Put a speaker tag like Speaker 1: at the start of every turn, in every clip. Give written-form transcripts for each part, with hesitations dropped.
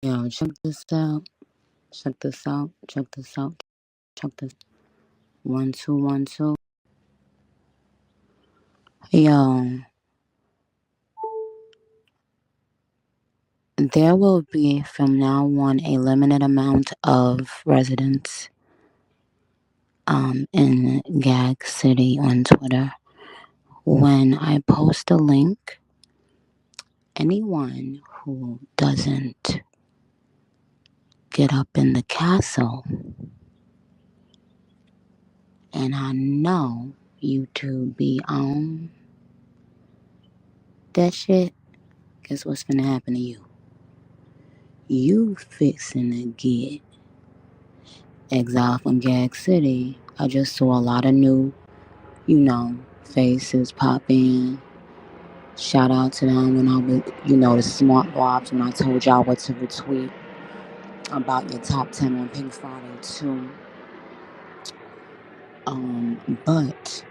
Speaker 1: Yo, check this out. Check this out. Check this out. Check this. 1 2 1 2. Yo, there will be from now on a limited amount of residents in Gag City on Twitter. When I post a link, anyone who doesn't get up in the castle, and I know you two be on that shit, guess what's gonna happen to you? You fixing to get exiled from Gag City. I just saw a lot of new, faces pop in. Shout out to them when I was, the smart bobs when I told y'all what to retweet about your top 10 on Pink Friday too. But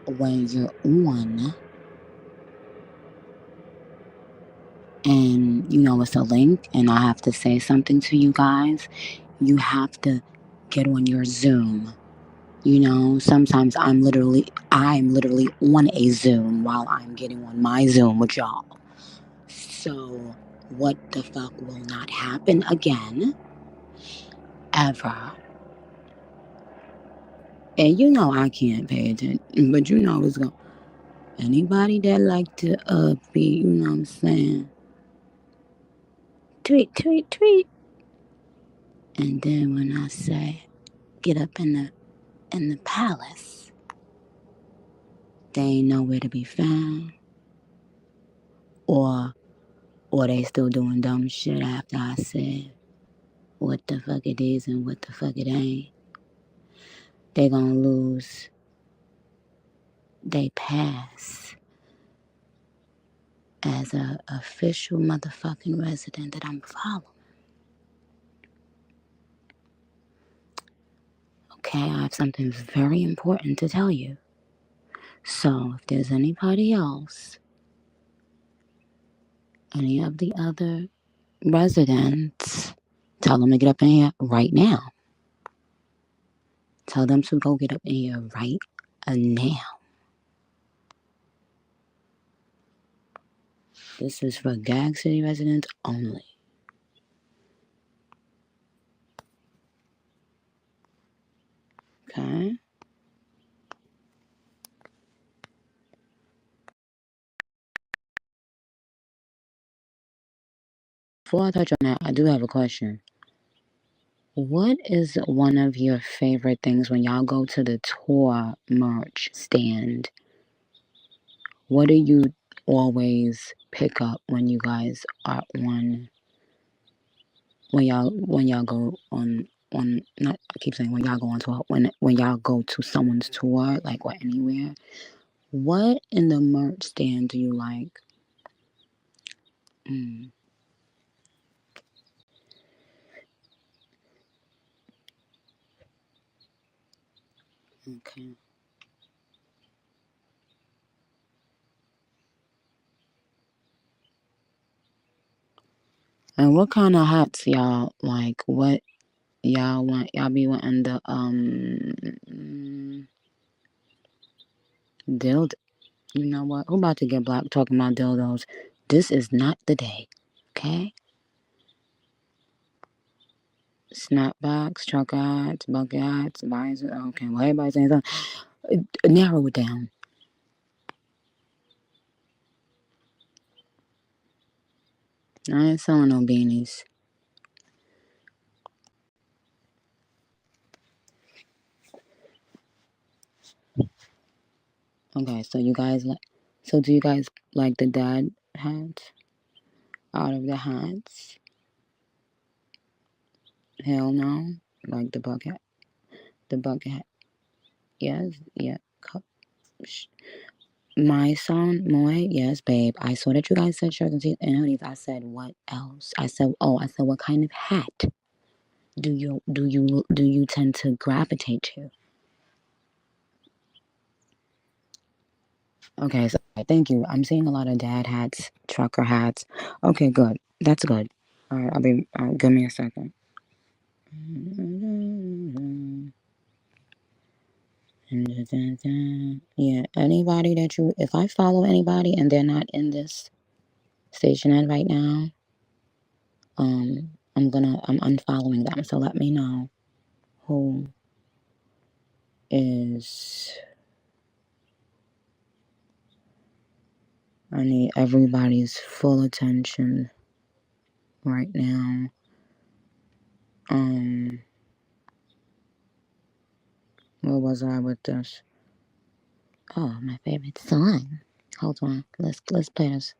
Speaker 1: when you're on and it's a link and I have to say something to you guys, you have to get on your Zoom. Sometimes I'm literally on a Zoom while I'm getting on my Zoom with y'all. So what the fuck will not happen again, ever? And I can't pay attention, but it's going. Anybody that like to be, what I'm saying, tweet, tweet, tweet, and then when I say get up in the palace, they ain't nowhere to be found, or they still doing dumb shit after I said what the fuck it is and what the fuck it ain't. They gonna lose they pass as a official motherfucking resident that I'm following. Okay, I have something very important to tell you. So if there's anybody else, any of the other residents, tell them to get up in here right now. Tell them to go get up in here right now. This is for Gag City residents only. Okay? Before I touch on that, I do have a question. What is one of your favorite things when y'all go to the tour merch stand? What do you always pick up when you guys are on when y'all go on not I keep saying when y'all go on tour when y'all go to someone's tour like or anywhere? What in the merch stand do you like? Okay. And what kind of hats y'all like? What y'all want? Y'all be wanting the dildo. You know what? Who about to get blocked talking about dildos? This is not the day. Okay? Snapbacks, trucker hats, bucket hats, visor. Okay, well everybody's saying something. Narrow it down. I ain't selling no beanies. Okay, so you guys like. So do you guys like the dad hats? Out of the hats? Hell no. Like the bucket. The bucket hat. Yes. Yeah. My son, Moy, yes, babe. I saw that you guys said shirts and hoodies. I said, what else? I said, what kind of hat do you tend to gravitate to? Okay, so thank you. I'm seeing a lot of dad hats, trucker hats. Okay, good. That's good. All right, I'll be. Give me a second. Yeah, anybody that you, if I follow anybody and they're not in this Stationhead right now, I'm unfollowing them. So let me know who is. I need everybody's full attention right now. Where was I with this? Oh, my favorite song. Hold on. Let's play this.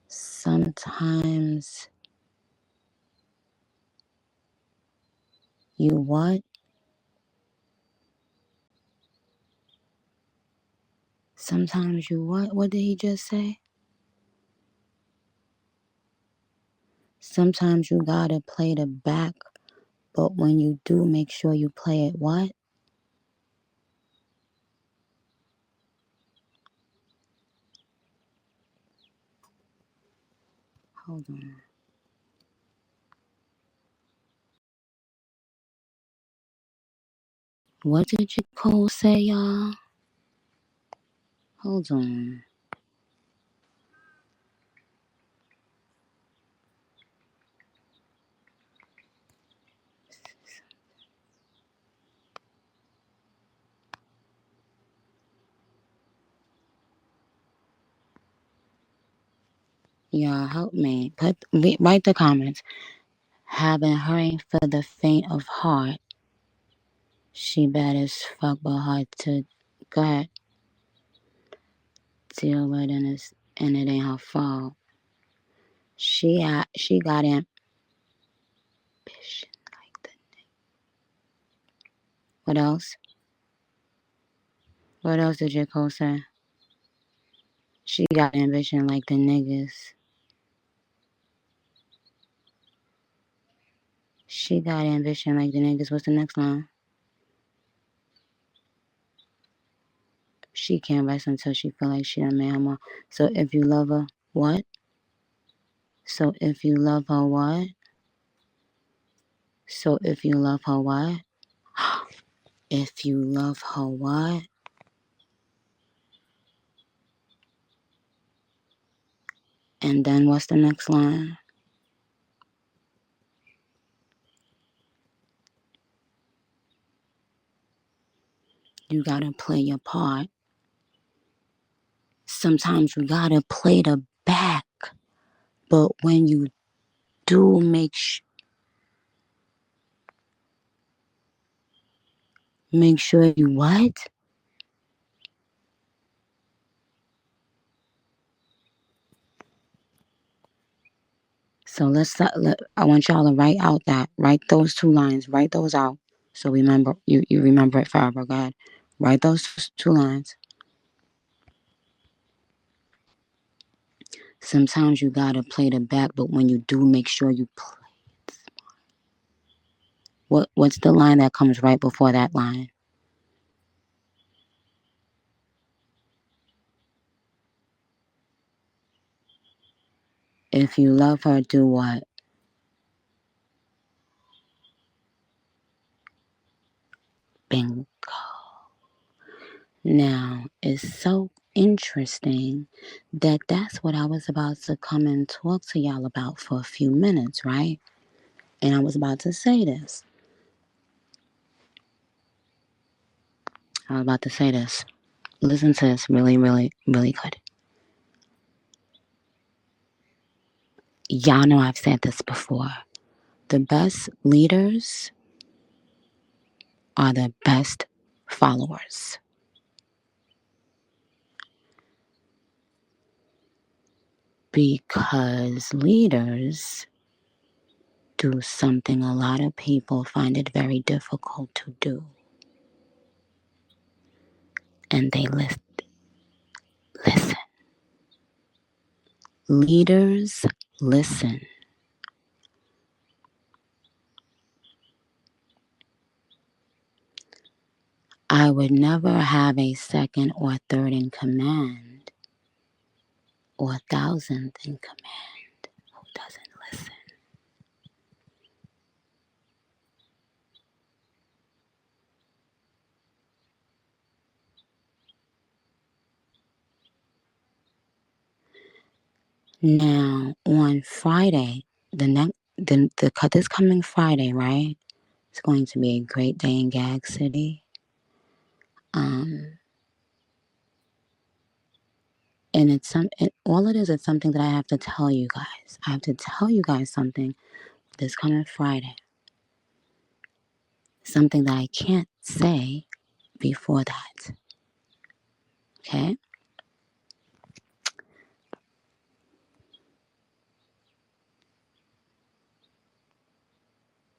Speaker 1: Sometimes you what? Sometimes you what? What did he just say? Sometimes you gotta play the back, but when you do, make sure you play it what? Hold on. What did you Cole say, y'all? Hold on. Y'all help me. Write the comments. Having her for the faint of heart. She bad as fuck, but hard to go ahead. Deal with and it ain't her fault. She got ambition like the. What else? What else did J. Cole say? She got ambition like the niggas. She got ambition like the niggas. What's the next line? She can't rest until she feel like she done made her more. So if you love her, what? So if you love her, what? So if you love her, what? If you love her, what? And then what's the next line? You gotta play your part. Sometimes you gotta play the back. But when you do make sure you what? So I want y'all to write those two lines, write those out. So remember, you remember it forever. Go ahead. Write those two lines. Sometimes you gotta play the back, but when you do, make sure you play. What's the line that comes right before that line? If you love her, do what? Bingo. Now, it's so interesting that that's what I was about to come and talk to y'all about for a few minutes, right? And I was about to say this. I was about to say this. Listen to this really, really, really good. Y'all know I've said this before. The best leaders are the best followers. Because leaders do something a lot of people find it very difficult to do. and they listen. Leaders listen. I would never have a second or third in command or thousandth in command who doesn't listen. Now, on Friday, this coming Friday, right? It's going to be a great day in Gag City. And all it is something that I have to tell you guys. I have to tell you guys something this coming Friday. Something that I can't say before that. Okay?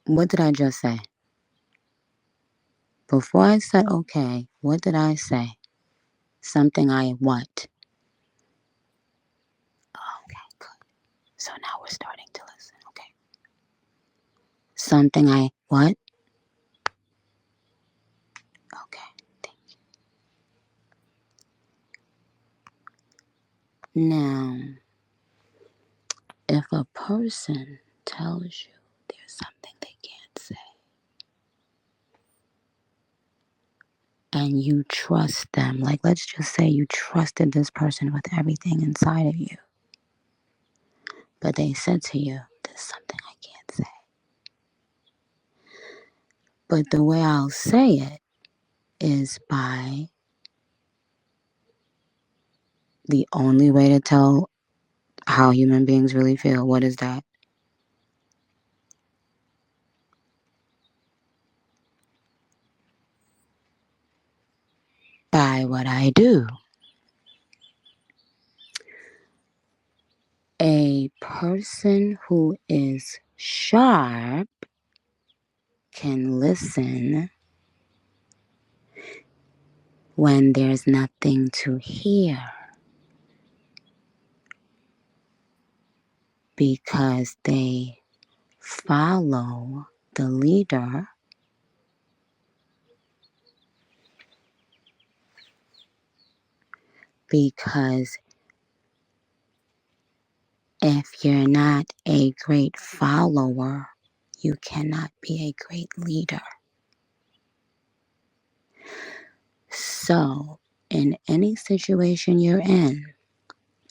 Speaker 1: What did I just say? Before I said okay, what did I say? Something I what? Okay, good. So now we're starting to listen, okay? Something I what? Okay, thank you. Now, if a person tells you there's something they can't say, and you trust them, like let's just say you trusted this person with everything inside of you, but they said to you, there's something I can't say. But the way I'll say it is by the only way to tell how human beings really feel. What is that? By what I do. A person who is sharp can listen when there's nothing to hear, because they follow the leader, because if you're not a great follower, you cannot be a great leader. So, in any situation you're in,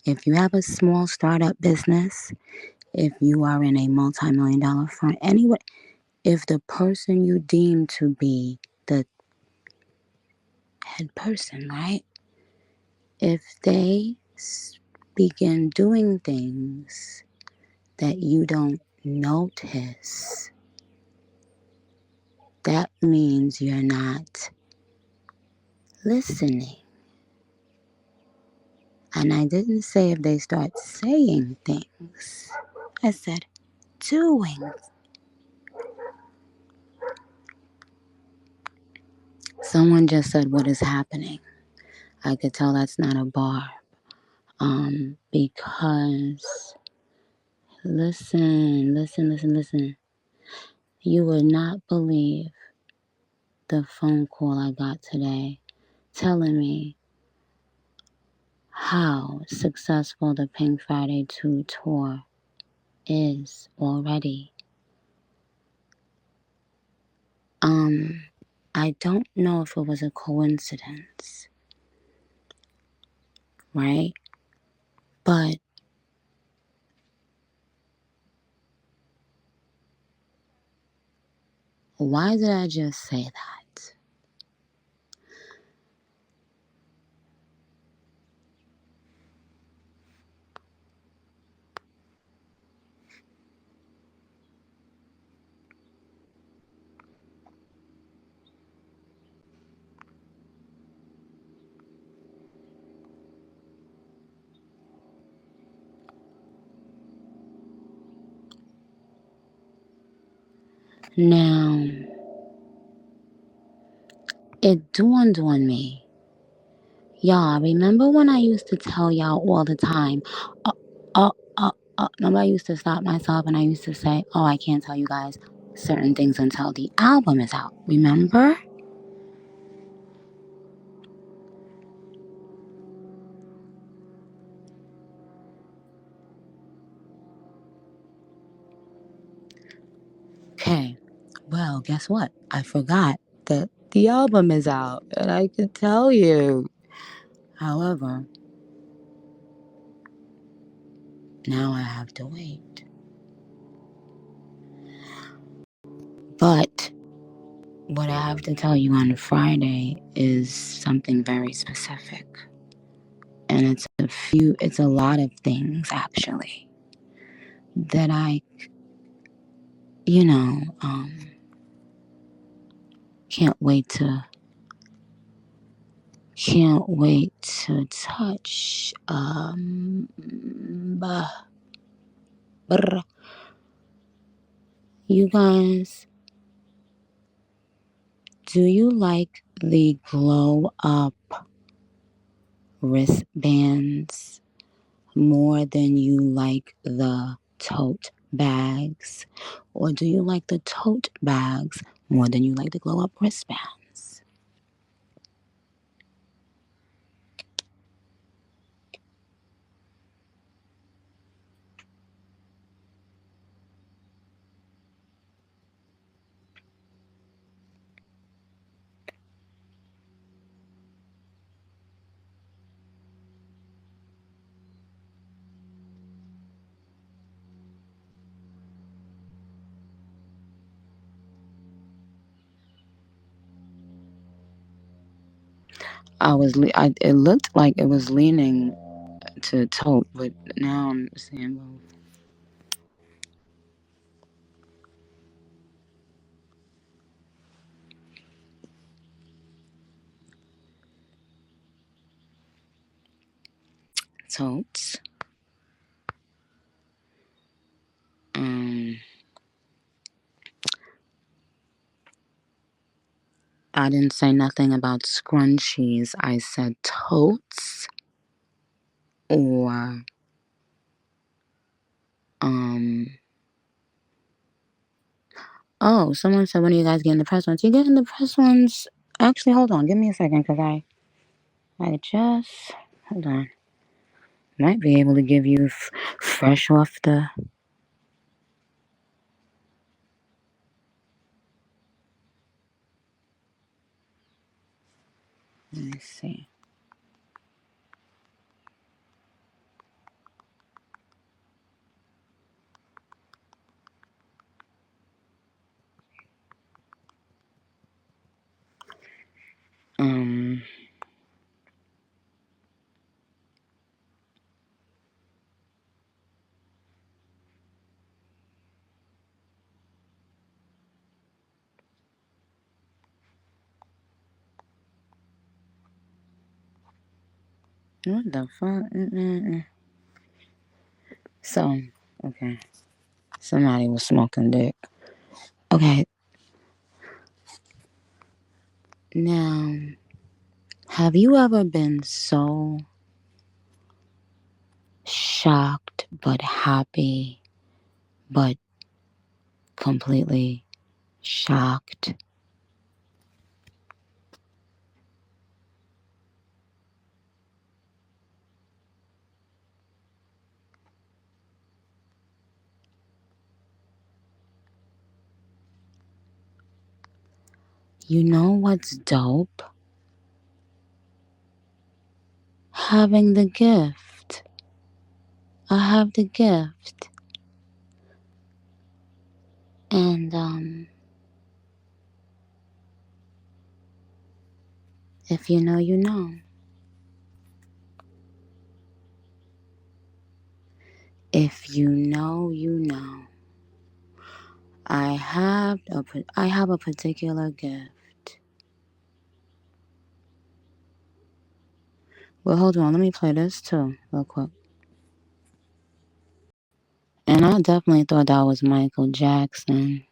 Speaker 1: if you have a small startup business, if you are in a multi-million dollar firm, anyway, if the person you deem to be the head person, right? If they begin doing things that you don't notice, that means you're not listening. And I didn't say if they start saying things. I said doing. Someone just said, what is happening? I could tell that's not a bar. Because listen. You would not believe the phone call I got today telling me how successful the Pink Friday 2 tour is already. I don't know if it was a coincidence, right? But why did I just say that? Now, it dawned on me Y'all, remember when I used to tell y'all all the time, uh, remember I used to stop myself and I used to say, oh, I can't tell you guys certain things until the album is out. Remember? Okay. Well, guess what? I forgot that the album is out and I could tell you. However, now I have to wait. But what I have to tell you on Friday is something very specific. And it's a lot of things actually that you know, can't wait to, can't wait to touch. Brr. You guys, do you like the glow up wristbands more than you like the tote bags? Or do you like the tote bags more than you like the glow up wristbands? It looked like it was leaning to tote, but now I'm saying both. Totes. Um, I didn't say nothing about scrunchies. I said totes or um. Oh, someone said, when are you guys getting the press ones? You getting the press ones? Actually, hold on. Give me a second, cause I just hold on. Might be able to give you fresh off the. Let me see. Um. What the fuck? So, okay. Somebody was smoking dick. Okay. Now, have you ever been so shocked but happy but completely shocked? You know what's dope? Having the gift. I have the gift. And if you know, you know. If you know, you know. I have a particular gift. Well, hold on. Let me play this too, real quick. And I definitely thought that was Michael Jackson.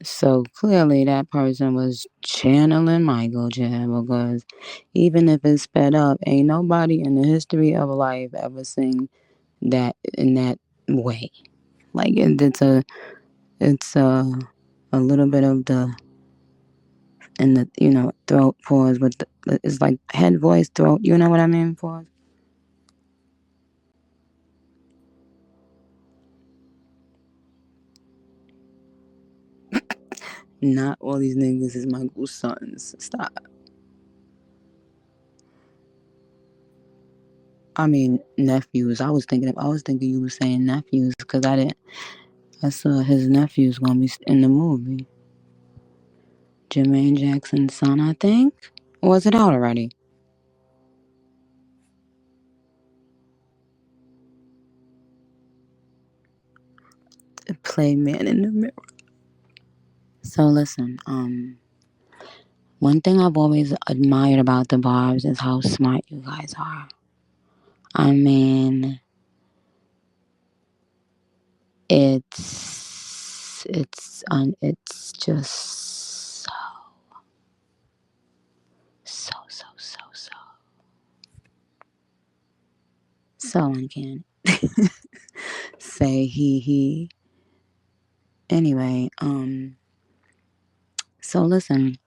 Speaker 1: So clearly that person was channeling Michael J, because even if it's sped up, ain't nobody in the history of life ever sing that in that way. Like it's a little bit of the in the throat pause with it's like head voice throat. You know what I mean? Pause. Not all these niggas is Michael's sons. Stop. I mean nephews. I was thinking you were saying nephews because I didn't. I saw his nephew's gonna be in the movie. Jermaine Jackson's son, I think. Or was it out already? Play man in the mirror. So listen, one thing I've always admired about the Barbs is how smart you guys are. I mean, it's just so uncanny. Say he. Anyway, so listen.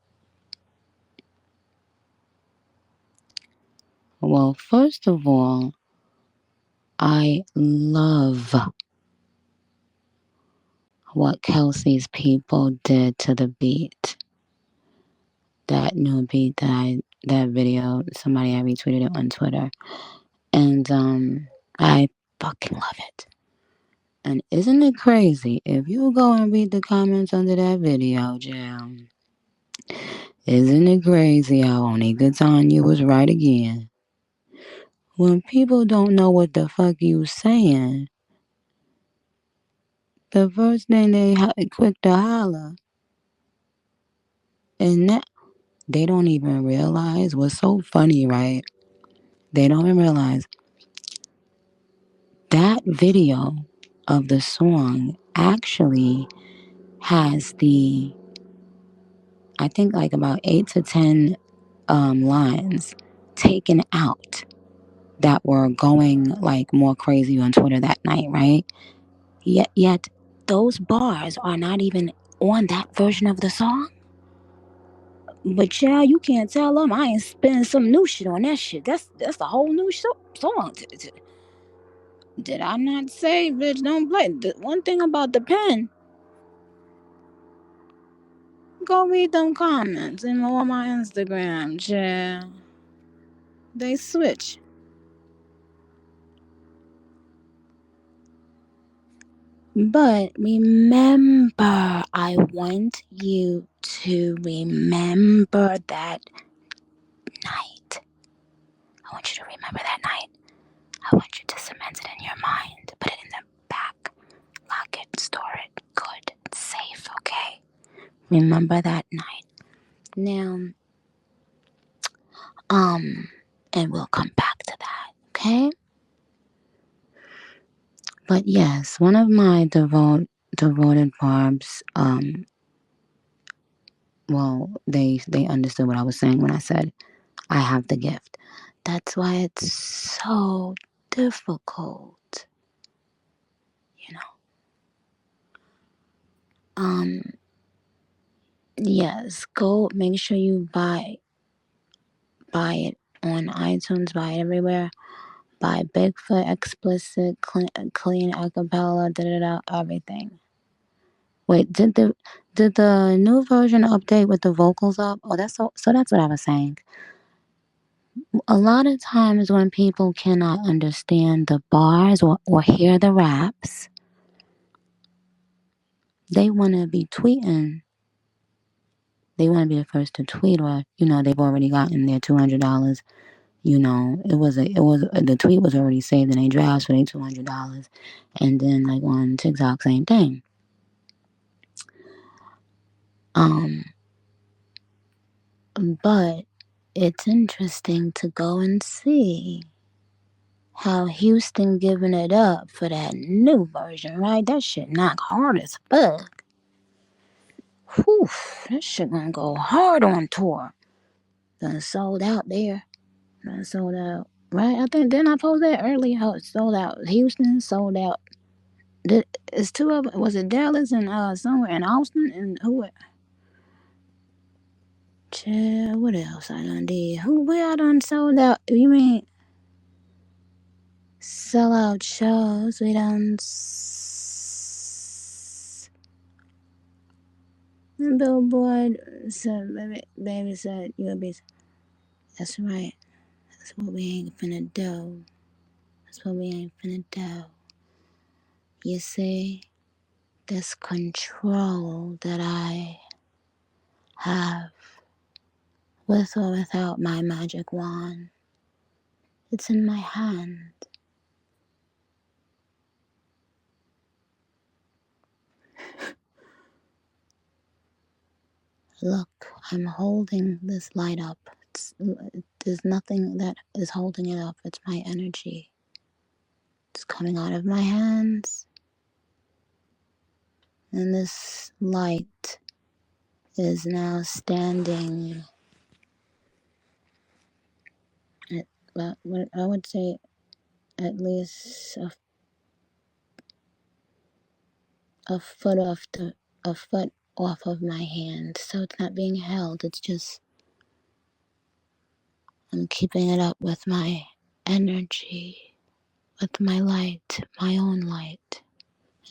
Speaker 1: Well, first of all, I love what Kelsey's people did to the beat. That new beat that video, somebody I retweeted it on Twitter. And I fucking love it. And isn't it crazy? If you go and read the comments under that video, Jam, isn't it crazy how only good time you was right again? When people don't know what the fuck you saying, the first thing they quick to holler, and that they don't even realize what's so funny, right? They don't even realize that video of the song actually has I think like about 8 to 10 lines taken out that were going like more crazy on Twitter that night, right? Yet those bars are not even on that version of the song. But yeah, you can't tell them I ain't spinning some new shit on that shit. That's a whole new song. Did I not say, bitch? Don't play. The one thing about the pen, go read them comments and on my Instagram, yeah. They switch. But remember, I want you to remember that night. I want you to remember that night. I want you to cement it in your mind. Put it in the back. Lock it, store it. Good. It's safe, okay? Remember that night. Now, and we'll come back to that, okay? But yes, one of my devoted barbs, well, they understood what I was saying when I said I have the gift. That's why it's so difficult, you know. Yes, go make sure you buy it on iTunes, buy it everywhere. Buy Bigfoot, explicit, clean acapella, everything. Wait, did the new version update with the vocals up? Oh, so that's what I was saying. A lot of times when people cannot understand the bars or hear the raps, they want to be tweeting. They want to be the first to tweet, or they've already gotten their $200. The tweet was already saved in a draft for their $200, and then like on TikTok, same thing. But it's interesting to go and see how Houston giving it up for that new version, right? That shit knock hard as fuck. this shit gonna go hard on tour. Done sold out there. Done sold out. Right? I think didn't I post that earlier? How it sold out. Houston sold out. It's two of them. Was it Dallas and somewhere in Austin and who? What else I done did? Where I done sold out? You mean sell out shows? We done. Billboard said, baby said, you'll be. That's right. That's what we ain't finna do. That's what we ain't finna do. You see, this control that I have with or without my magic wand, it's in my hand. Look, I'm holding this light up. There's nothing that is holding it up. It's my energy. It's coming out of my hands. And this light is now standing at, I would say, at least a foot off of my hand. So it's not being held. It's just I'm keeping it up with my energy, with my light, my own light,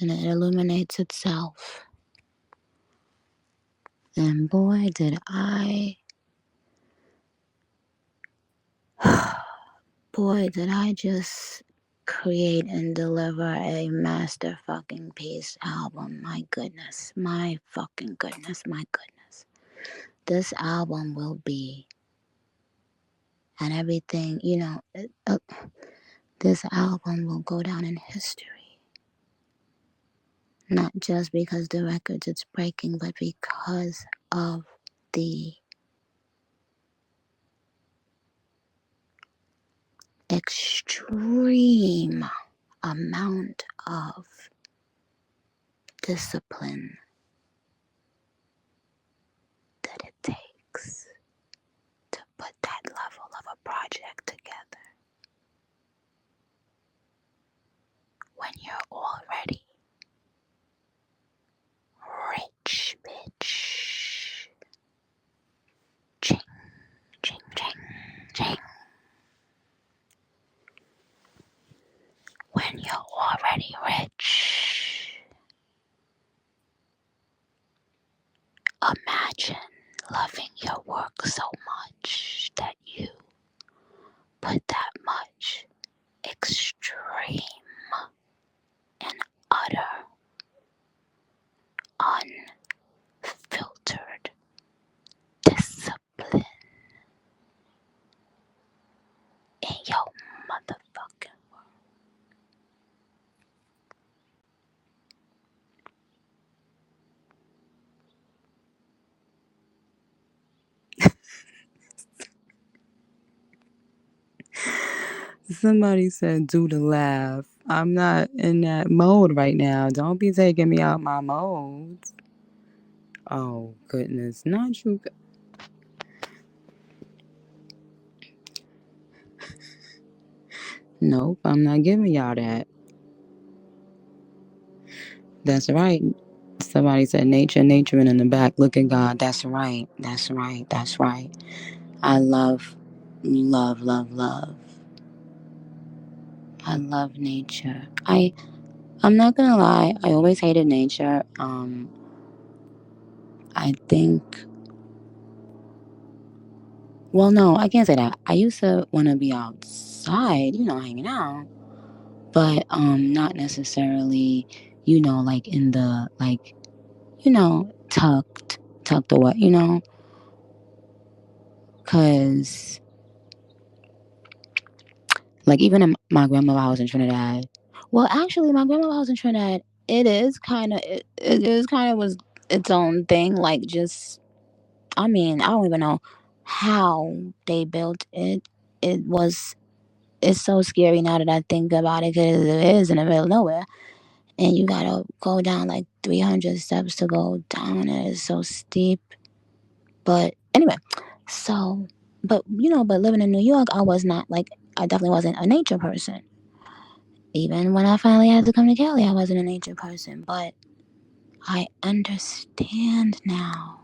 Speaker 1: and it illuminates itself. And boy, did I just create and deliver a master fucking piece album. My goodness. My fucking goodness. My goodness. This album will be, and everything, this album will go down in history. Not just because the records it's breaking, but because of the extreme amount of discipline that it takes to put that level of a project together when you're already rich, bitch. Ching, ching, ching, ching. When you're already rich, imagine loving your work so much that you put that much extreme and utter, unfiltered discipline in your motherfucking work. Somebody said do the laugh. I'm not in that mode right now. Don't be taking me out my mode. Oh, goodness. Not you. Nope, I'm not giving y'all that. That's right. Somebody said nature, nature, and in the back, look at God. That's right. That's right. That's right. I love, love, love, love. I love nature. I'm not gonna lie. I always hated nature. I think. Well, no, I can't say that. I used to want to be outside, hanging out, but not necessarily, like in the tucked away, because like even in my grandmother's house in Trinidad. Well, actually, my grandmother's house in Trinidad, it is kind of was its own thing. Like just, I mean, I don't even know how they built it. It was, it's so scary now that I think about it because it is in the middle of nowhere, and you gotta go down like 300 steps to go down, and it's so steep. But anyway, so, but but living in New York, I was not like, I definitely wasn't a nature person. Even when I finally had to come to Cali, I wasn't a nature person. But I understand now.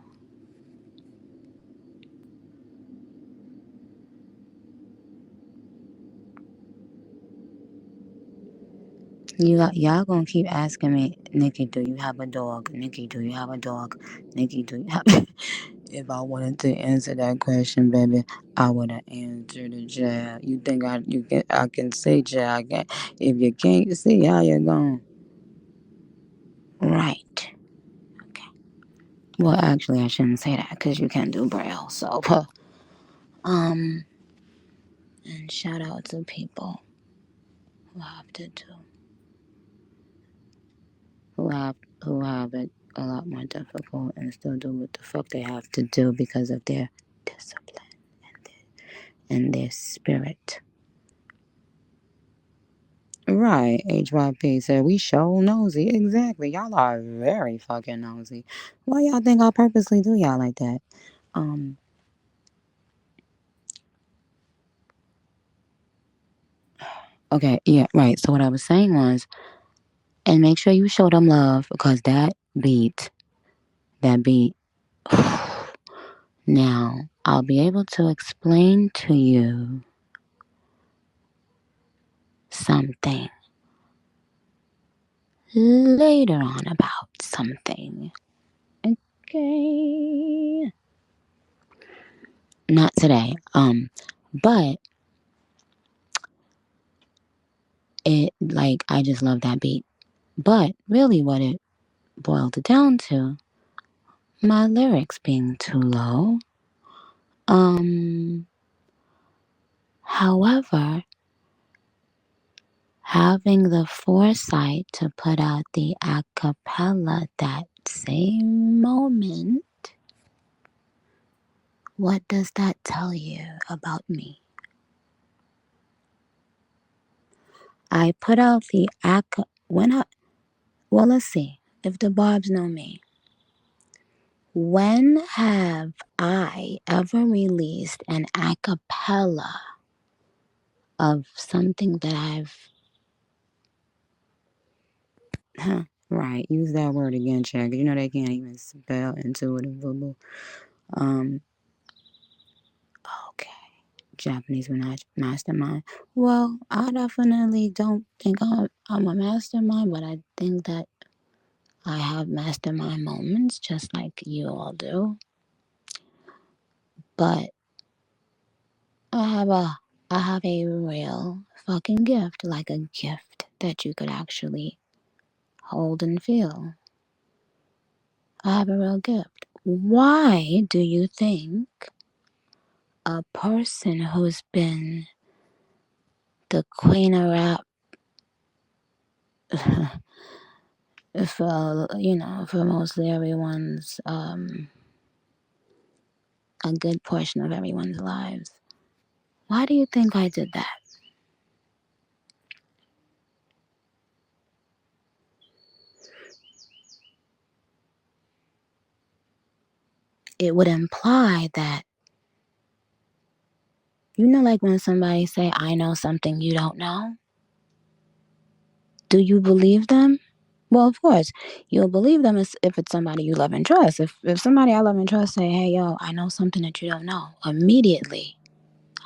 Speaker 1: Y'all gonna keep asking me, Nikki, do you have a dog? Nikki, do you have a dog? Nikki, do you have? If I wanted to answer that question, baby, I would have answered it, yeah. You think I can say, yeah, I can. If you can't see, how you going? Right. Okay. Well, actually, I shouldn't say that because you can't do braille. So, um, and shout out to people who have to do, who have who have it a lot more difficult and still do what the fuck they have to do because of their discipline and their spirit. Right, HYP said we show nosy. Exactly. Y'all are very fucking nosy. Why y'all think I purposely do y'all like that? Um, okay, yeah, right. So what I was saying was, and make sure you show them love because that beat, now I'll be able to explain to you something later on about something. Okay. Not today. But it, like, I just love that beat. But really, what it boiled it down to, my lyrics being too low. Um, However, having the foresight to put out the acapella that same moment, what does that tell you about me? I put out the when I, well, let's see if the Barbs know me. When have I ever released an acapella of something that I've, huh, right, use that word again, Chad, 'cause you know they can't even spell intuitive verbal. Um, okay, Japanese mastermind. Well, I definitely don't think I'm a mastermind, but I think that I have mastermind moments just like you all do. But I have a I have a real fucking gift, like a gift that you could actually hold and feel. I have a real gift. Why do you think a person who's been the queen of rap for for mostly everyone's a good portion of everyone's lives? Why do you think I did that? It would imply that, like when somebody say, I know something you don't know. Do you believe them? Well, of course, you'll believe them if it's somebody you love and trust. If somebody I love and trust say, hey, yo, I know something that you don't know, immediately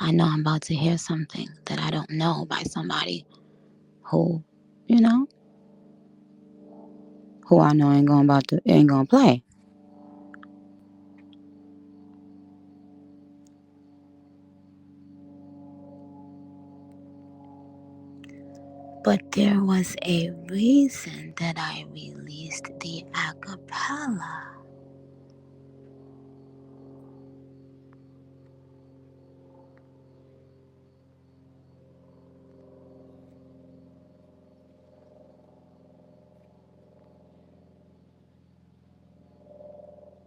Speaker 1: I know I'm about to hear something that I don't know by somebody who, you know, who I know ain't gonna play. But there was a reason that I released the acapella.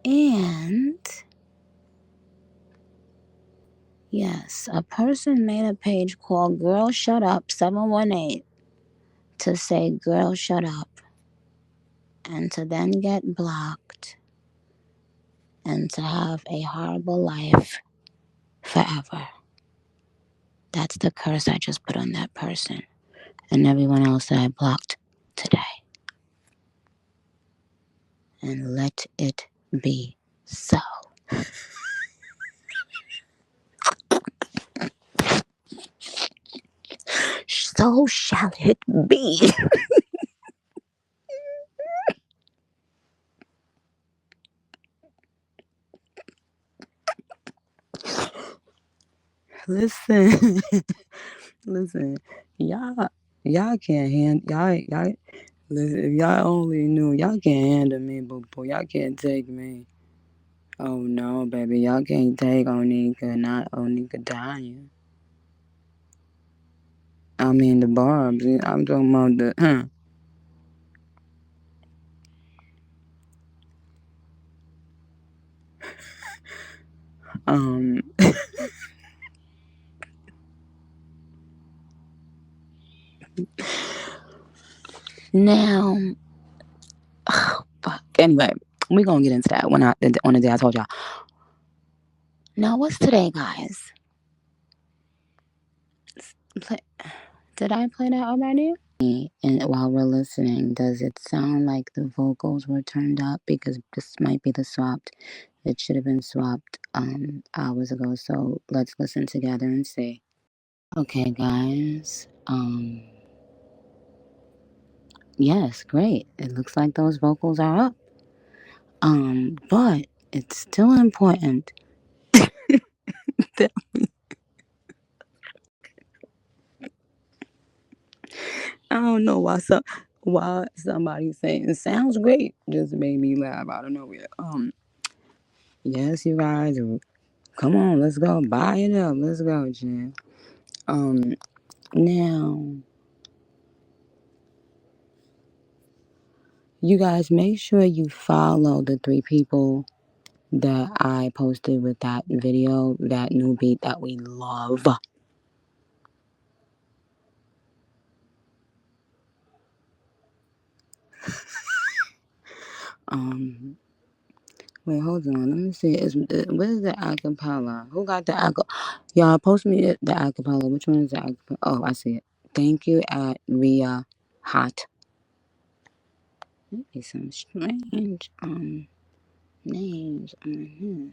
Speaker 1: And yes, a person made a page called Girl Shut Up 718 to say, Girl Shut Up, and to then get blocked and and to have a horrible life forever. That's the curse I just put on that person and everyone else that I blocked today. And let it be so. So shall it be. Listen, listen, y'all can't y'all. Listen, if y'all only knew, y'all can't handle me, but boy, y'all can't take me. Oh no, baby, y'all can't take Onika, not Onika Tanya. I mean the Barbs. I'm talking about the. Um. Now, fuck. Anyway, we gonna get into that when on the day I told y'all. Now, what's today, guys? Play, did I play that already? And while we're listening, does it sound like the vocals were turned up? Because this might be the swapped. It should have been swapped hours ago. So let's listen together and see. Okay, guys. Yes, great. It looks like those vocals are up. But it's still important that I don't know why somebody saying it sounds great just made me laugh out of nowhere. Yes, you guys, come on, let's go. Buy it up. Let's go, Jen. Um, now you guys make sure you follow the three people that I posted with that video, that new beat that we love. Um, wait, hold on. Let me see. Where's the acapella? Who got the acapella? Y'all post me the acapella. Which one is the acapella? Oh, I see it. Thank you at Ria Hot. Maybe some strange names on here.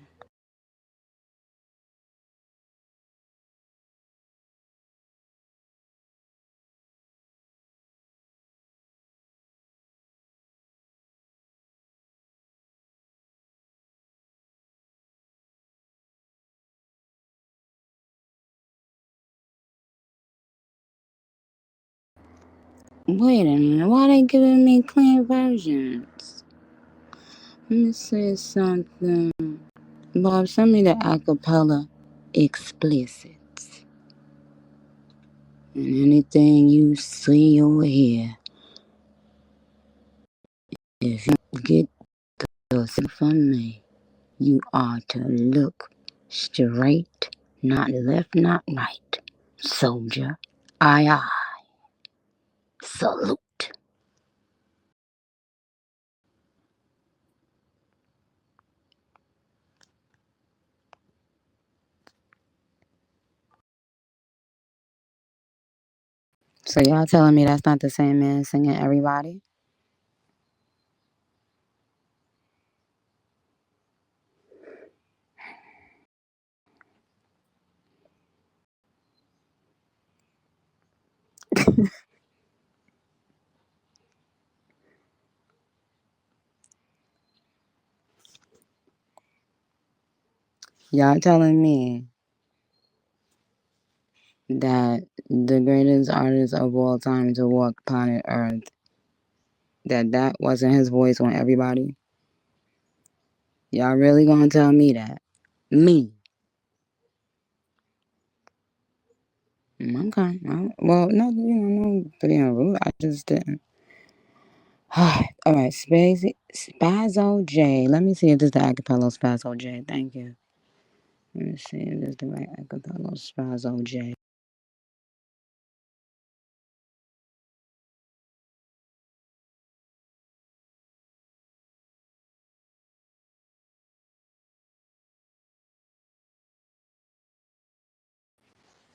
Speaker 1: Wait a minute. Why they giving me clean versions? Let me say something. Bob, send me the acapella explicit. And anything you see or hear, if you get yourself from me, you are to look straight, not left, not right. Soldier, aye, salute. So y'all telling me that's not the same man singing everybody? Y'all telling me that the greatest artist of all time to walk planet Earth, that wasn't his voice on everybody? Y'all really gonna tell me that? Me? Okay. Well, no, no being rude. I just didn't. All right, Spazzo J. Let me see if this is the acapella Spazzo J. Thank you. Let me see if this is the right acapella Spazzo J.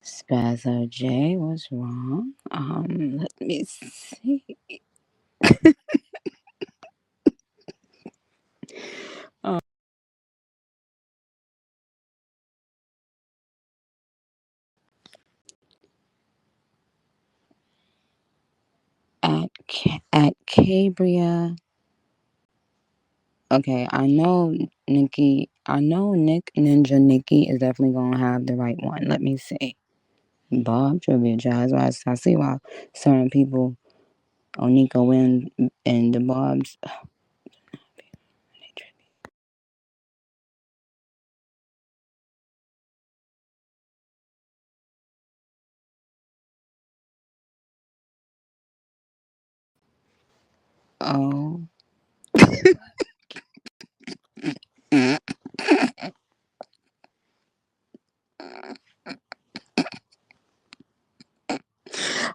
Speaker 1: Spazzo J was wrong. Let me see. Um, at Cabria. Okay, I know Nikki. I know Nick Ninja Nikki is definitely gonna have the right one. Let me see. Bob trivia jazz. I see why certain people Onika win and the Bobs. Oh,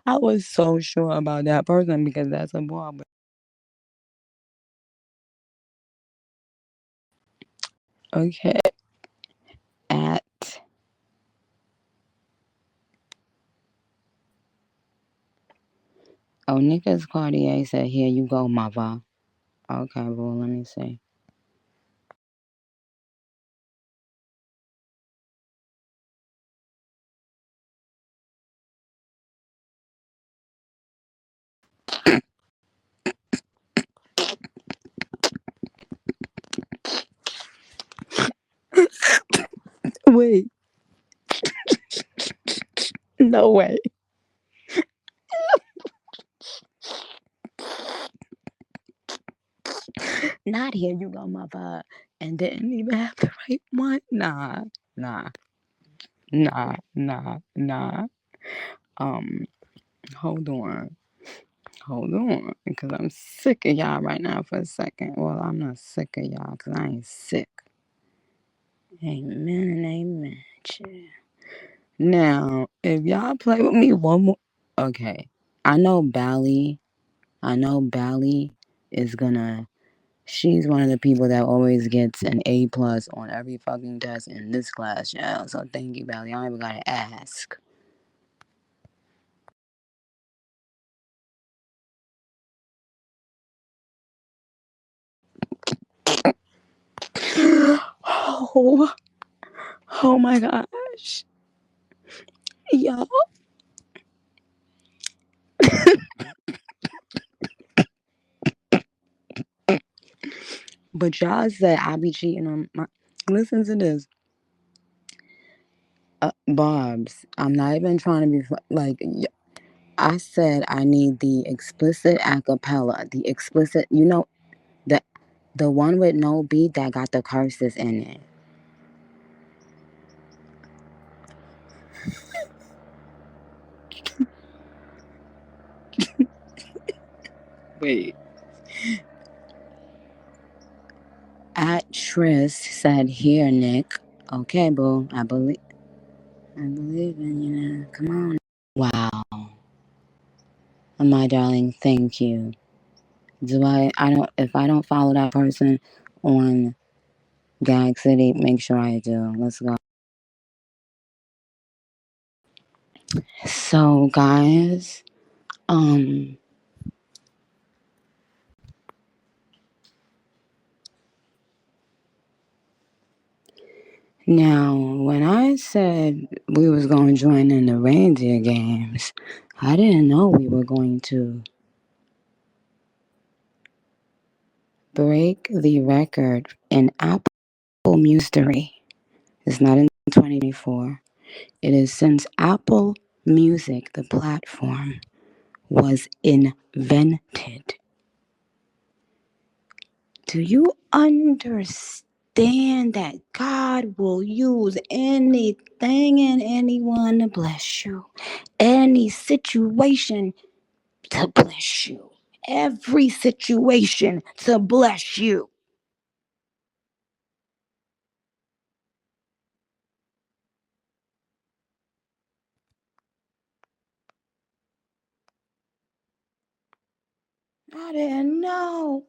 Speaker 1: I was so sure about that person because that's a Bob. Okay, at Onika's Cartier said, "Here you go, mother." Okay, well, let me see. Wait, no way. Not here you go, mother. And didn't even have the right one. Nah, nah. Um, hold on. Hold on, because I'm sick of y'all right now for a second. Well, I'm not sick of y'all because I ain't sick. Amen and amen. Chill. Now, if y'all play with me one more, okay. I know Bally. I know Bally is gonna. She's one of the people that always gets an A plus on every fucking test in this class, y'all. So thank you, Bally. I don't even gotta ask. Oh, oh my gosh, y'all. But y'all said I be cheating on my. Listen to this, Bob's. I'm not even trying to be like. I said I need the explicit acapella, the explicit. The the one with no beat that got the curses in it. Wait. Actress said, "Here, Nick. Okay, boo. I believe in you now. Come on." Wow, my darling. Thank you. Do I don't. If I don't follow that person on Gag City, make sure I do. Let's go. So, guys, um, now when I said we was going to join in the reindeer games, I didn't know we were going to break the record in Apple Music. It's not in 2024. It is since Apple Music, the platform, was invented. Do you understand that God will use anything and anyone to bless you? Any situation to bless you. Every situation to bless you. I didn't know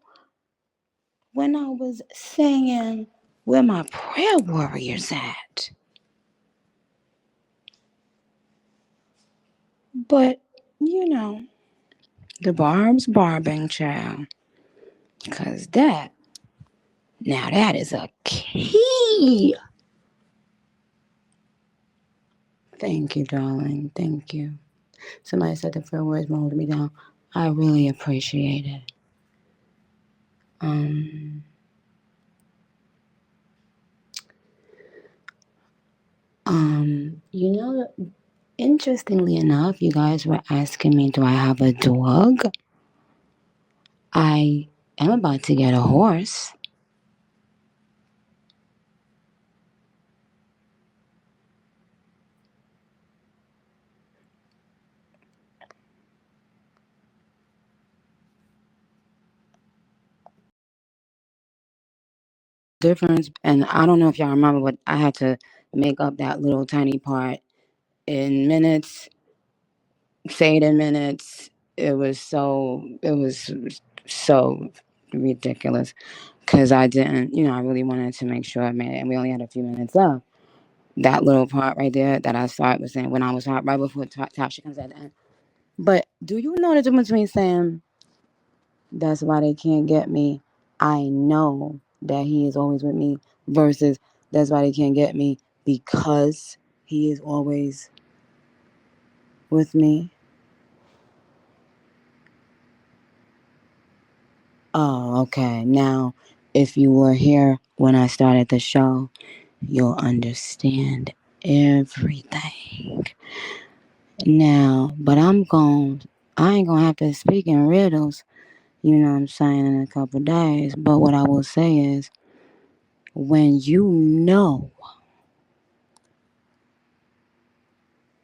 Speaker 1: when I was singing where my prayer warriors at. But, you know, the barb's barbing, child. Because now that is a key. Thank you, darling. Thank you. Somebody said the fair words won't hold me down. I really appreciate it. Um, you know, interestingly enough, you guys were asking me, do I have a dog? I am about to get a horse. Difference, and I don't know if y'all remember, but I had to make up that little tiny part in minutes, say it in minutes. It was so ridiculous because I didn't, I really wanted to make sure I made it, and we only had a few minutes left. That little part right there that I started was saying when I was hot right before Tasha comes at the end. But do you know the difference between saying that's why they can't get me? I know that he is always with me versus that's why they can't get me because he is always with me. Oh, okay. Now, if you were here when I started the show, you'll understand everything. Now, but I ain't gonna have to speak in riddles, you know what I'm saying, in a couple days. But what I will say is, when you know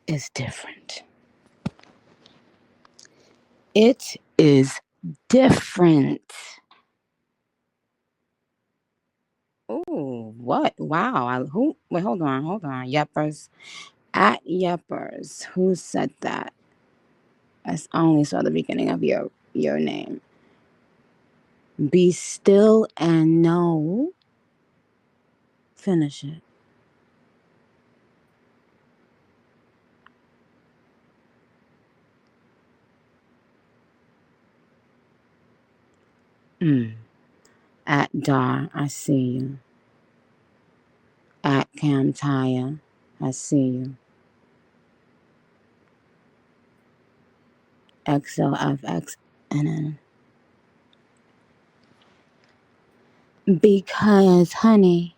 Speaker 1: it's different, it is different. Ooh, what? Wow. Wait, hold on. Yeppers. At Yeppers. Who said that? I only saw the beginning of your name. Be still and know. Finish it. Mm. At Dar, I see you. At Cam Taya, I see you. XLFXNN. Because, honey,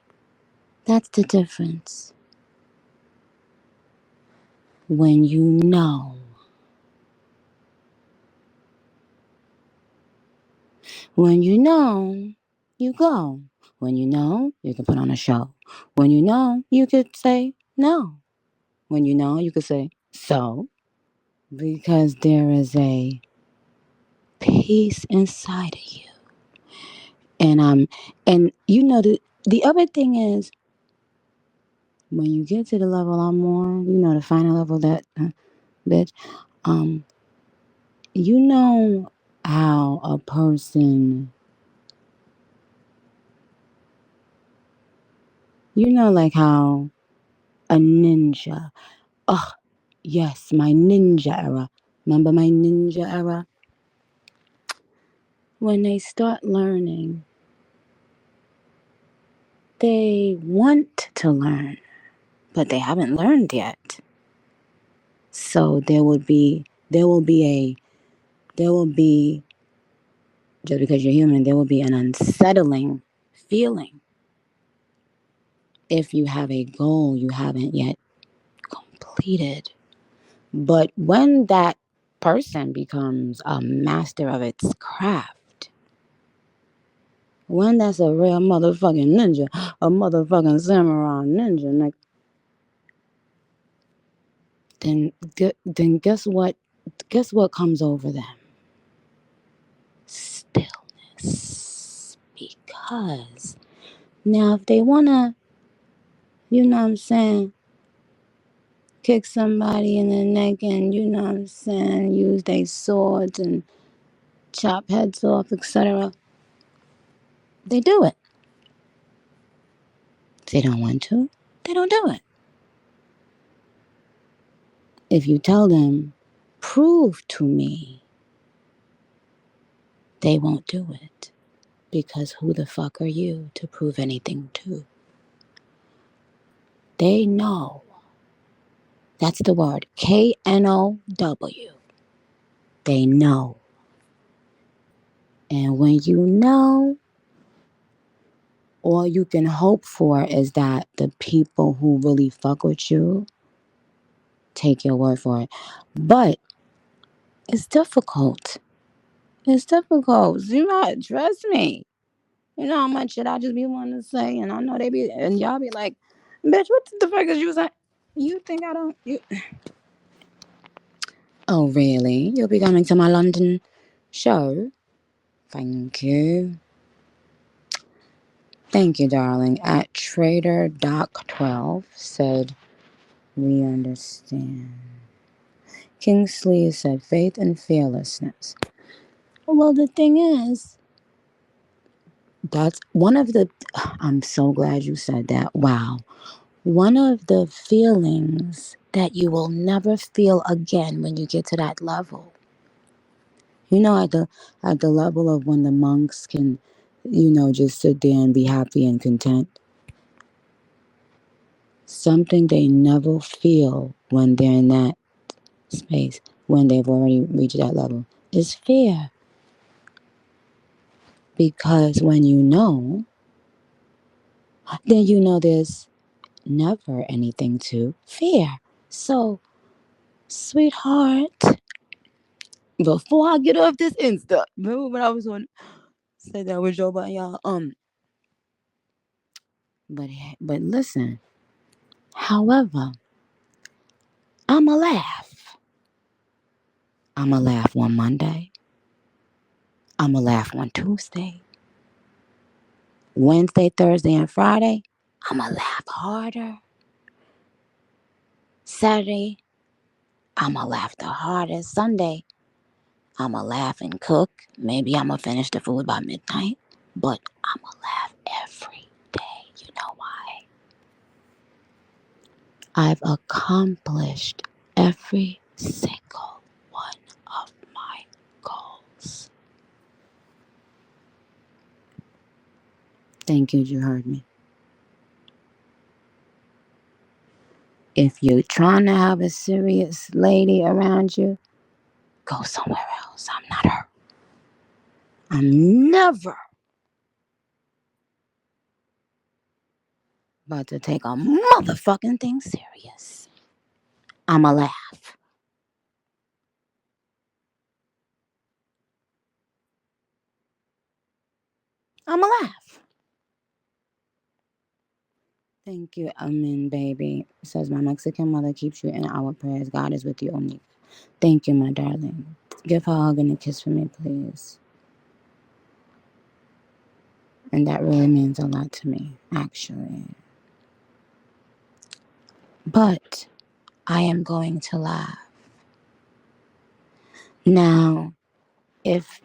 Speaker 1: that's the difference. When you know. When you know, you go. When you know, you can put on a show. When you know, you could say no. When you know, you could say so. Because there is a peace inside of you. And the other thing is when you get to the level I'm on, the final level that bitch, um, you know how a person, like how a ninja. Oh, yes, my ninja era. Remember my ninja era? When they start learning, they want to learn, but they haven't learned yet. So there will be, just because you're human, there will be an unsettling feeling if you have a goal you haven't yet completed. But when that person becomes a master of its craft, when that's a real motherfucking ninja, a motherfucking samurai ninja, like, then guess what? Guess what comes over them? Stillness. Because now, if they wanna, you know what I'm saying, kick somebody in the neck and you know what I'm saying, use their swords and chop heads off, etc., they do it. If they don't want to, they don't do it. If you tell them prove to me, they won't do it. Because who the fuck are you to prove anything to? They know. That's the word. K-N-O-W. They know. And when you know, all you can hope for is that the people who really fuck with you take your word for it. But it's difficult. It's difficult. You know, trust me. You know how much shit I just be wanting to say, and I know they be, and y'all be like, bitch, what the fuck is you saying? You think I don't, you... Oh, really? You'll be coming to my London show? Thank you. Thank you, darling. At Trader Doc 12 said, we understand. Kingsley said, faith and fearlessness. Well, the thing is, that's one of the, I'm so glad you said that. Wow. One of the feelings that you will never feel again when you get to that level. You know, at the level of when the monks can, you know, just sit there and be happy and content. Something they never feel when they're in that space, when they've already reached that level, is fear. Because when you know, then you know there's never anything to fear. So, sweetheart, before I get off this Insta, remember when I was on, said that with Joe Biden, y'all, but listen, however, I'ma laugh. I'ma laugh one Monday. I'ma laugh one Tuesday. Wednesday, Thursday, and Friday, I'ma laugh harder. Saturday, I'ma laugh the hardest. Sunday, I'ma laugh and cook. Maybe I'ma finish the food by midnight. But I'ma laugh every day. You know why? I've accomplished every single one of my goals. Thank you heard me. If you're trying to have a serious lady around you, go somewhere else. I'm not her. I'm never about to take a motherfucking thing serious. I'ma laugh. I'ma laugh. Thank you, Amin, baby. Says my Mexican mother keeps you in our prayers. God is with you only. Thank you, my darling. Give her a hug and a kiss for me, please. And that really means a lot to me, actually. But I am going to laugh. Now, if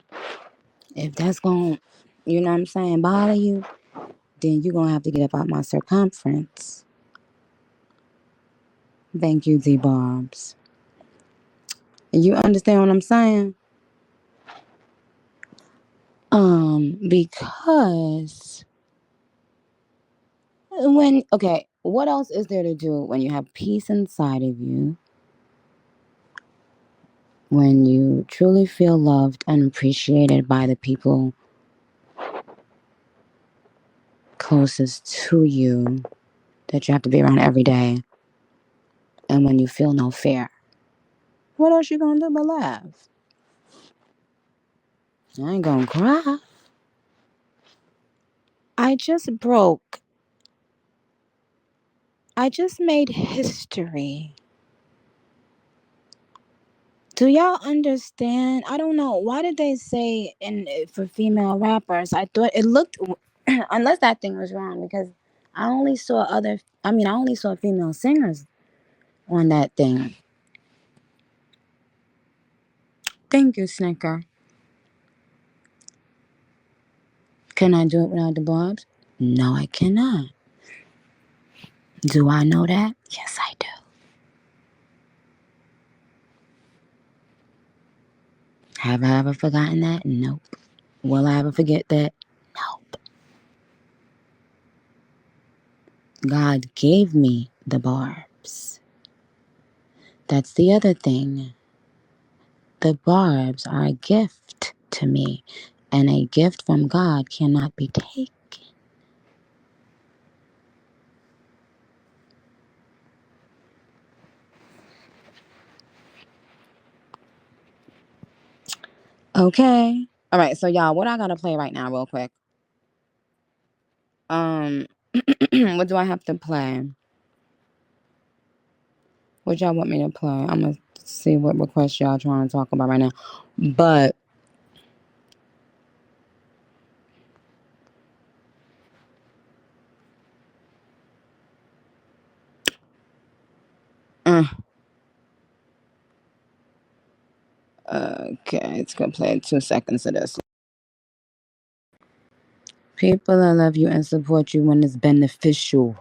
Speaker 1: that's going, you know what I'm saying, bother you, then you're going to have to get up out my circumference. Thank you, Z Barbs. You understand what I'm saying? Because what else is there to do when you have peace inside of you? When you truly feel loved and appreciated by the people closest to you that you have to be around every day, and when you feel no fear. What else you gonna do but laugh? I ain't gonna cry. I just broke. I just made history. Do y'all understand? I don't know. Why did they say for female rappers? I thought it looked, unless that thing was wrong, because I only saw female singers on that thing. Thank you, Snicker. Can I do it without the barbs? No, I cannot. Do I know that? Yes, I do. Have I ever forgotten that? Nope. Will I ever forget that? Nope. God gave me the barbs. That's the other thing. The barbs are a gift to me, and a gift from God cannot be taken. Okay. All right, so y'all, what I gotta play right now, real quick. Um, what do I have to play? What y'all want me to play? I'm gonna see what requests y'all trying to talk about right now. But uh, okay, it's gonna play 2 seconds of this. People that love you and support you when it's beneficial.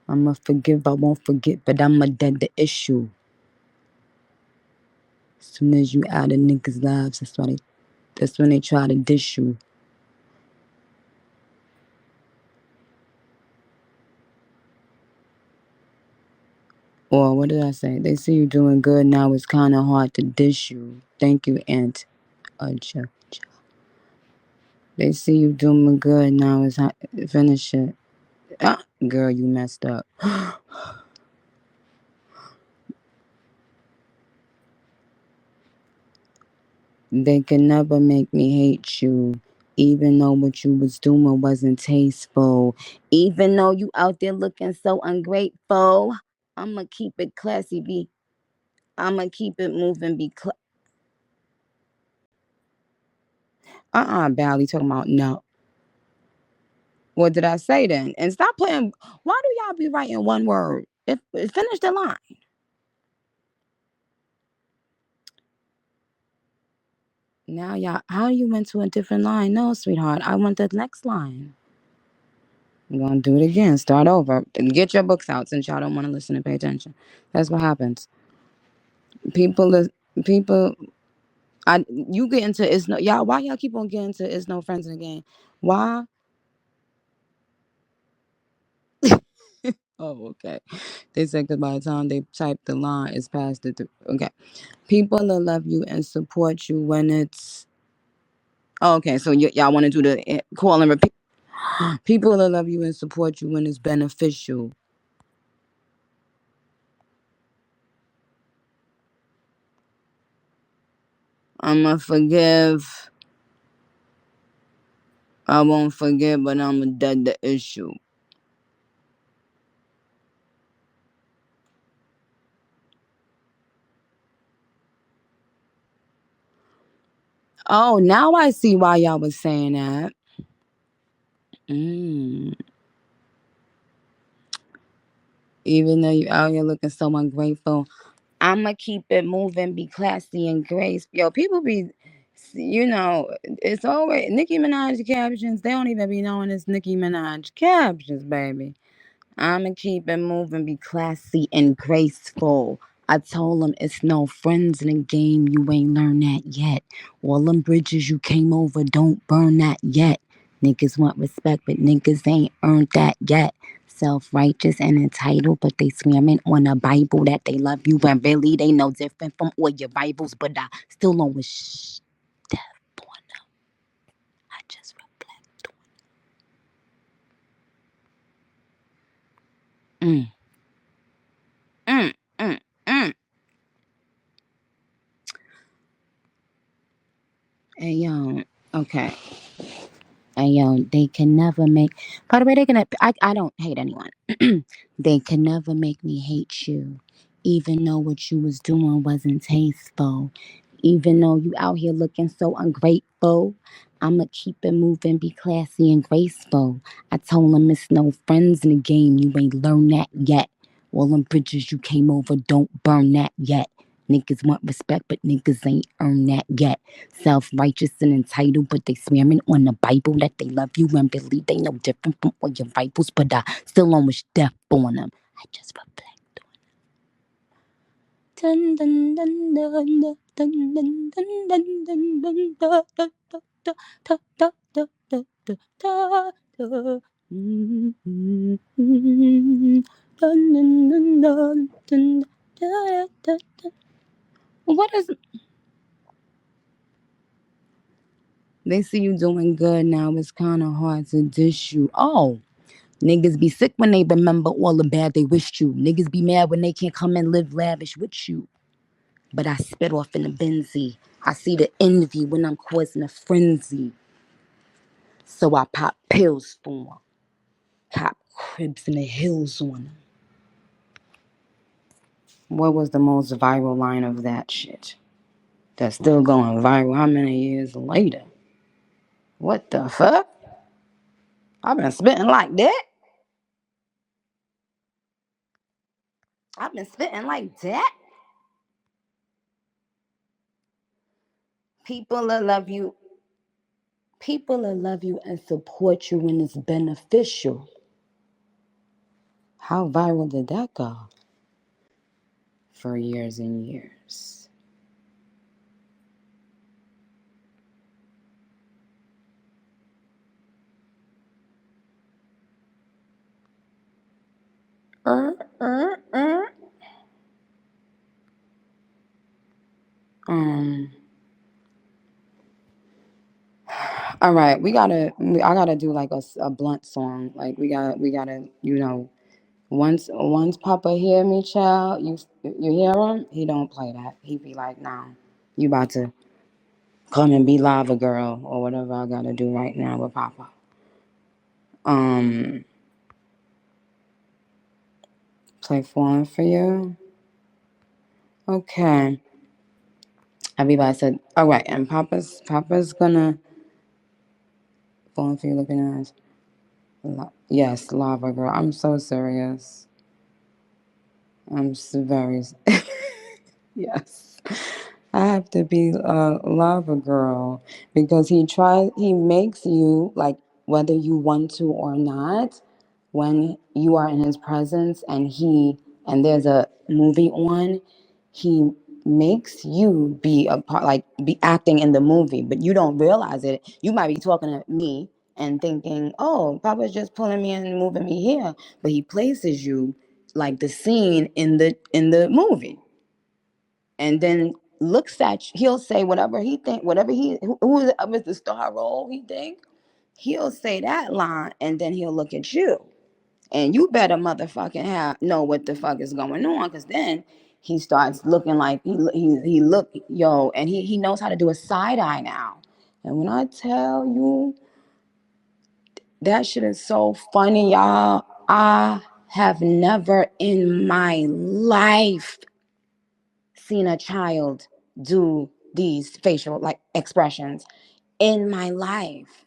Speaker 1: I'ma forgive, I won't forget, but I'ma dead the issue. As soon as you out of niggas' lives, that's when they try to dish you. Or what did I say? They see you doing good now. It's kind of hard to dish you. Thank you, Aunt Aja. They see you doing good now. It's hard. Finish it. Ah, girl, you messed up. They can never make me hate you. Even though what you was doing wasn't tasteful. Even though you out there looking so ungrateful. I'ma keep it classy. I'ma keep it moving. Bally talking about no. What did I say then? And stop playing. Why do y'all be writing one word? Finish the line. Now y'all, how you went to a different line? No, sweetheart, I want the next line. I'm gonna do it again. Start over. Get your books out since y'all don't want to listen and pay attention. That's what happens. People, people. You get into it's no y'all. Why y'all keep on getting to it's no friends in the game? Why? Oh, okay. They said because by the time they type the line, it's past the. Okay. People that love you and support you when it's. Oh, okay, so y'all want to do the call and repeat. People that love you and support you when it's beneficial. I'ma forgive. I won't forget, but I'ma dead the issue. Oh, now I see why y'all was saying that. Mm. Even though you out here looking so ungrateful, I'ma keep it moving, be classy and grace. Yo, people be, it's always Nicki Minaj captions. They don't even be knowing it's Nicki Minaj captions, baby. I'ma keep it moving, be classy and graceful. I told him it's no friends in the game, you ain't learned that yet. All them bridges you came over, don't burn that yet. Niggas want respect, but niggas ain't earned that yet. Self righteous and entitled, but they swearing on a Bible that they love you, and really they no different from all your Bibles. But I still don't wish death on them. I just reflect on. Mm, mm, mm. Hey, yo, okay. And yo, they can never make. By the way, they can. I don't hate anyone. They can never make me hate you, even though what you was doing wasn't tasteful. Even though you out here looking so ungrateful, I'ma keep it moving, be classy and graceful. I told them it's no friends in the game. You ain't learned that yet. All them bridges you came over, don't burn that yet. Niggas want respect, but niggas ain't earned that yet. Self righteous and entitled, but they swearing on the Bible that they love you and believe they no different from all your rivals, but I still don't wish death on them. I just reflect. Dun, dun, dun, dun, dun, dun, dun, dun, dun, dun, dun, da, da, da, da, da, da, da, da, da, da, da. Mm, mm, mm. Dun, dun, dun, dun, dun, da, da, da. What is? They see you doing good now. It's kind of hard to dish you. Oh, niggas be sick when they remember all the bad they wished you. Niggas be mad when they can't come and live lavish with you. But I spit off in a Benzie. I see the envy when I'm causing a frenzy. So I pop pills for 'em. Cop cribs in the hills on 'em. What was the most viral line of that shit? That's still going viral how many years later? What the fuck? I've been spitting like that? I've been spitting like that? People will love you. People will love you and support you when it's beneficial. How viral did that go? For years and years. Uh, uh, uh. Um. All right, I gotta do like a blunt song. Like we gotta, once Papa hear me, child, you hear him. He don't play that. He be like, nah, you about to come and be lava girl or whatever I gotta do right now with Papa. Um, play one for you. Okay. Everybody said, all right, and Papa's gonna phone for you looking at. Yes, lava girl. I'm so serious. Very. Yes. I have to be a lava girl because he makes you, like, whether you want to or not, when you are in his presence and there's a movie on, he makes you be a part, like, be acting in the movie, but you don't realize it. You might be talking to me and thinking, oh, Papa's just pulling me in and moving me here, but he places you like the scene in the movie, and then looks at you. He'll say whatever he think, whatever whoever's the star role he think, he'll say that line, and then he'll look at you, and you better motherfucking know what the fuck is going on, because then he starts looking like he look yo, and he knows how to do a side eye now. And when I tell you that shit is so funny, y'all, I have never in my life seen a child do these facial like expressions in my life.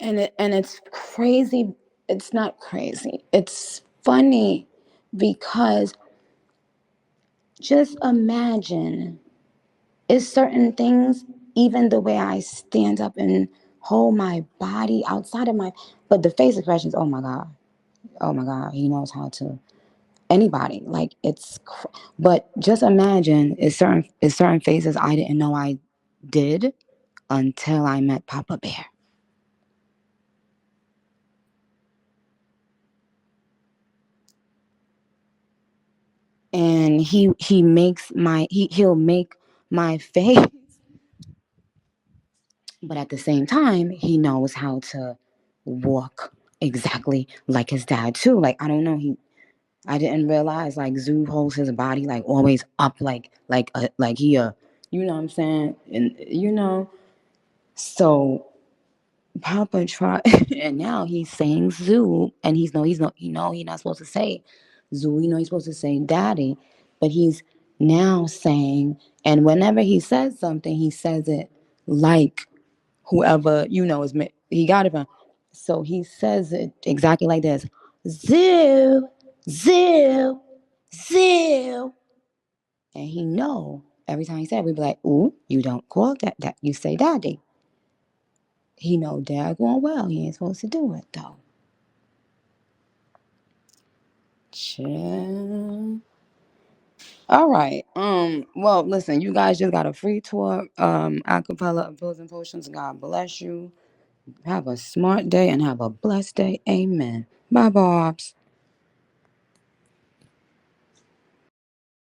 Speaker 1: And it's crazy. It's not crazy. It's funny because just imagine it's certain things, even the way I stand up and hold my body outside of my, but the face expressions, oh my God. Oh my God. He knows how to anybody. Like but just imagine it's certain faces I didn't know I did until I met Papa Bear. And he makes he'll make my face, but at the same time he knows how to walk exactly like his dad too. Like I don't know, I didn't realize like Zoo holds his body like always up like he you know what I'm saying, and so Papa tried, and now he's saying Zoo, and he's not supposed to say Zoo. He's supposed to say Daddy, but he's now saying, and whenever he says something, he says it like whoever he got it from. So he says it exactly like this: Zoo, Zoo, Zoo, and he know every time he said it, we be like, "Ooh, you don't call that you say Daddy." He know daggone well he ain't supposed to do it though. Chill. All right. Well, listen, you guys just got a free tour. Acapella of Pills and Potions. God bless you. Have a smart day and have a blessed day. Amen. Bye, Bobs.